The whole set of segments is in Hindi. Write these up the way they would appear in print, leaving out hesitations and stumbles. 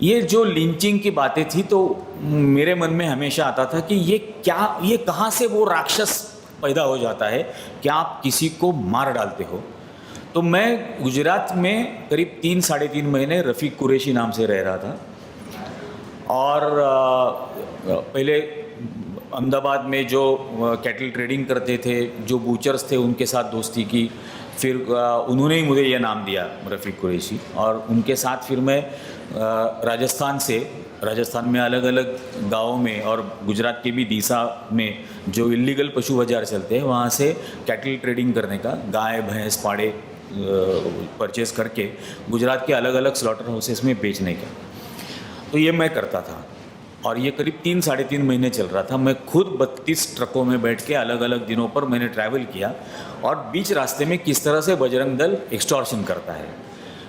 ये जो लिंचिंग की बातें थी तो मेरे मन में हमेशा आता था कि ये कहाँ से वो राक्षस पैदा हो जाता है कि आप किसी को मार डालते हो। तो मैं गुजरात में करीब 3-3.5 महीने रफ़ीक कुरैशी नाम से रह रहा था और पहले अहमदाबाद में जो कैटल ट्रेडिंग करते थे, जो बूचर्स थे, उनके साथ दोस्ती की। फिर उन्होंने ही मुझे यह नाम दिया रफ़ीक कुरैशी, और उनके साथ फिर मैं राजस्थान में अलग अलग गाँवों में और गुजरात के भी डीसा में जो इलीगल पशु बाजार चलते हैं वहाँ से कैटल ट्रेडिंग करने का, गाय भैंस पाड़े परचेस करके गुजरात के अलग अलग स्लॉटर हाउसेस में बेचने का। तो ये मैं करता था और ये करीब 3-3.5 महीने चल रहा था। मैं खुद 32 ट्रकों में बैठ के अलग अलग दिनों पर मैंने ट्रैवल किया और बीच रास्ते में किस तरह से बजरंग दल एक्सटॉर्शन करता है।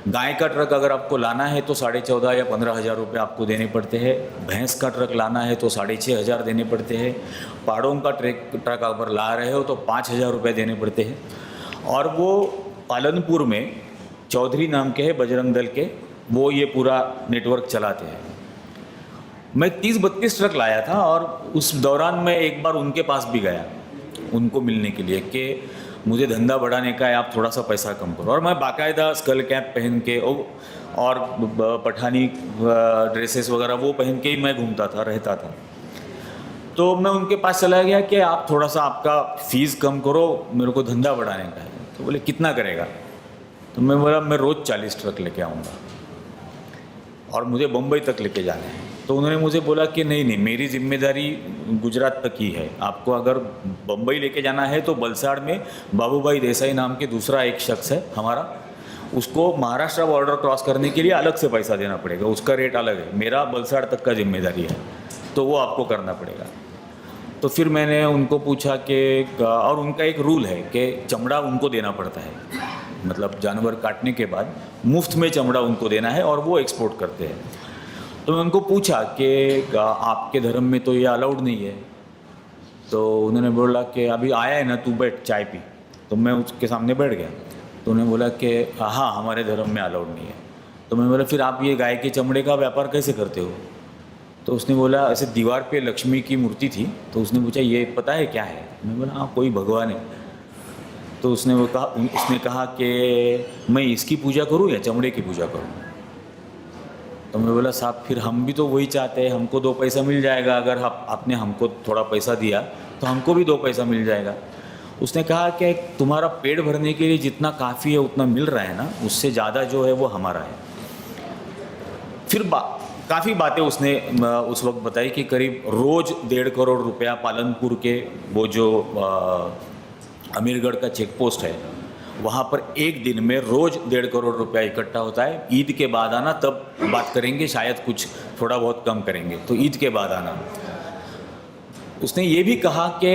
गाय का ट्रक अगर आपको लाना है तो 14,500 या 15,000 रुपये आपको देने पड़ते हैं। भैंस का ट्रक लाना है तो 6,500 देने पड़ते हैं। पाड़ों का ट्रक अगर ला रहे हो तो 5,000 रुपये देने पड़ते हैं। और वो पालनपुर में चौधरी नाम के हैं बजरंग दल के, वो ये पूरा नेटवर्क चलाते हैं। मैं 30-32 ट्रक लाया था और उस दौरान मैं एक बार उनके पास भी गया उनको मिलने के लिए कि मुझे धंधा बढ़ाने का है, आप थोड़ा सा पैसा कम करो। और मैं बाकायदा स्कल कैप पहन के और पठानी ड्रेसेस वगैरह वो पहन के ही मैं घूमता था, रहता था। तो मैं उनके पास चला गया कि आप थोड़ा सा आपका फ़ीस कम करो, मेरे को धंधा बढ़ाने का है। तो बोले कितना करेगा? तो मैं बोला मैं रोज़ 40 ट्रक लेके आऊँगा और मुझे बम्बई तक लेके जाना है। तो उन्होंने मुझे बोला कि नहीं, मेरी जिम्मेदारी गुजरात तक ही है। आपको अगर बम्बई लेके जाना है तो बलसाड़ में बाबूभाई देसाई नाम के दूसरा एक शख्स है हमारा, उसको महाराष्ट्र बॉर्डर क्रॉस करने के लिए अलग से पैसा देना पड़ेगा, उसका रेट अलग है। मेरा बलसाड़ तक का जिम्मेदारी है, तो वो आपको करना पड़ेगा। तो फिर मैंने उनको पूछा कि, और उनका एक रूल है कि चमड़ा उनको देना पड़ता है, मतलब जानवर काटने के बाद मुफ्त में चमड़ा उनको देना है और वो एक्सपोर्ट करते हैं। तो मैं उनको पूछा कि आपके धर्म में तो ये अलाउड नहीं है। तो उन्होंने बोला कि अभी आया है ना, तू बैठ चाय पी। तो मैं उसके सामने बैठ गया। तो उन्होंने बोला कि हाँ, हमारे धर्म में अलाउड नहीं है। तो मैं बोला फिर आप ये गाय के चमड़े का व्यापार कैसे करते हो? तो उसने बोला ऐसे दीवार पे लक्ष्मी की मूर्ति थी, तो उसने पूछा ये पता है क्या है? मैं बोला हाँ, कोई भगवान है। तो उसने कहा कि मैं इसकी पूजा करूँ या चमड़े की पूजा करूँ? तो मैं बोला साहब फिर हम भी तो वही चाहते हैं, हमको 2 पैसा मिल जाएगा। अगर आपने हमको थोड़ा पैसा दिया तो हमको भी 2 पैसा मिल जाएगा। उसने कहा कि तुम्हारा पेट भरने के लिए जितना काफ़ी है उतना मिल रहा है ना, उससे ज़्यादा जो है वो हमारा है। फिर काफ़ी बातें उसने उस वक्त बताई कि करीब रोज़ 1.5 करोड़ रुपया पालनपुर के वो जो अमीरगढ़ का चेक पोस्ट है वहाँ पर एक दिन में रोज़ 1.5 करोड़ रुपया इकट्ठा होता है। ईद के बाद आना, तब बात करेंगे, शायद कुछ थोड़ा बहुत कम करेंगे, तो ईद के बाद आना। उसने ये भी कहा कि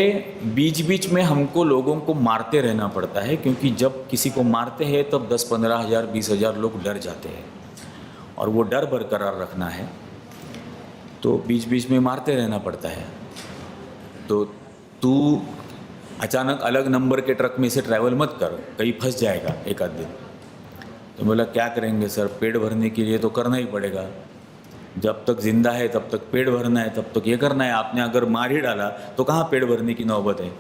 बीच बीच में हमको लोगों को मारते रहना पड़ता है, क्योंकि जब किसी को मारते हैं तब 10-15 हज़ार 20 हज़ार लोग डर जाते हैं और वो डर बरकरार रखना है तो बीच बीच में मारते रहना पड़ता है। तो तू अचानक अलग नंबर के ट्रक में से ट्रैवल मत कर, कहीं फंस जाएगा एक आध दिन। तो बोला क्या करेंगे सर, पेट भरने के लिए तो करना ही पड़ेगा। जब तक जिंदा है तब तक पेट भरना है, तब तक ये करना है। आपने अगर मार ही डाला तो कहाँ पेट भरने की नौबत है?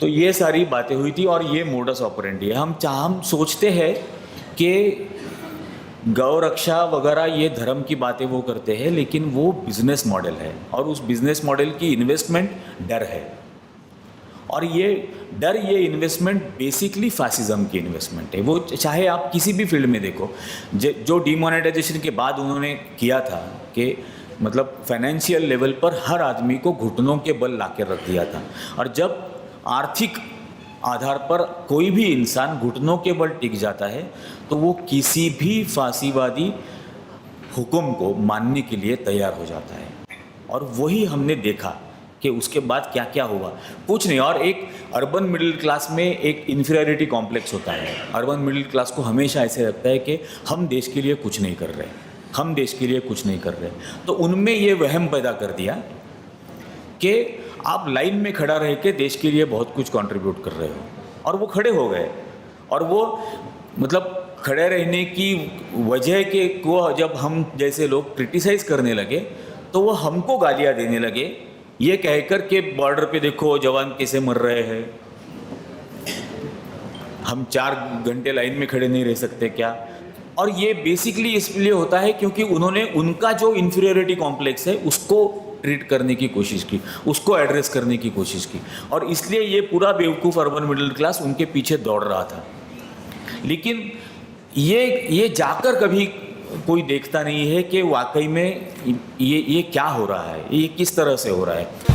तो ये सारी बातें हुई थी और ये मोडस ऑपरेंडी है। हम सोचते हैं कि गौ रक्षा वगैरह ये धर्म की बातें वो करते हैं, लेकिन वो बिजनेस मॉडल है और उस बिजनेस मॉडल की इन्वेस्टमेंट डर है। और ये डर, ये इन्वेस्टमेंट बेसिकली फासिज्म की इन्वेस्टमेंट है। वो चाहे आप किसी भी फील्ड में देखो, जो डिमोनेटाइजेशन के बाद उन्होंने किया था कि मतलब फाइनेंशियल लेवल पर हर आदमी को घुटनों के बल ला के रख दिया था। और जब आर्थिक आधार पर कोई भी इंसान घुटनों के बल टिक जाता है तो वो किसी भी फांसीवादी हुक्म को मानने के लिए तैयार हो जाता है। और वही हमने देखा कि उसके बाद क्या क्या हुआ, कुछ नहीं। और एक अर्बन मिडिल क्लास में एक इन्फीरियरिटी कॉम्प्लेक्स होता है। अर्बन मिडिल क्लास को हमेशा ऐसे लगता है कि हम देश के लिए कुछ नहीं कर रहे, हम देश के लिए कुछ नहीं कर रहे। तो उनमें ये वहम पैदा कर दिया कि आप लाइन में खड़ा रह के देश के लिए बहुत कुछ कंट्रीब्यूट कर रहे हो। और वो खड़े हो गए और वो मतलब खड़े रहने की वजह के को जब हम जैसे लोग क्रिटिसाइज करने लगे तो वो हमको गालियाँ देने लगे, ये कहकर के बॉर्डर पे देखो जवान कैसे मर रहे हैं, हम 4 घंटे लाइन में खड़े नहीं रह सकते क्या। और ये बेसिकली इसलिए होता है क्योंकि उन्होंने उनका जो इन्फीरियरिटी कॉम्प्लेक्स है उसको ट्रीट करने की कोशिश की, उसको एड्रेस करने की कोशिश की, और इसलिए ये पूरा बेवकूफ़ अर्बन मिडिल क्लास उनके पीछे दौड़ रहा था। लेकिन ये जाकर कभी कोई देखता नहीं है कि वाकई में ये क्या हो रहा है, ये किस तरह से हो रहा है।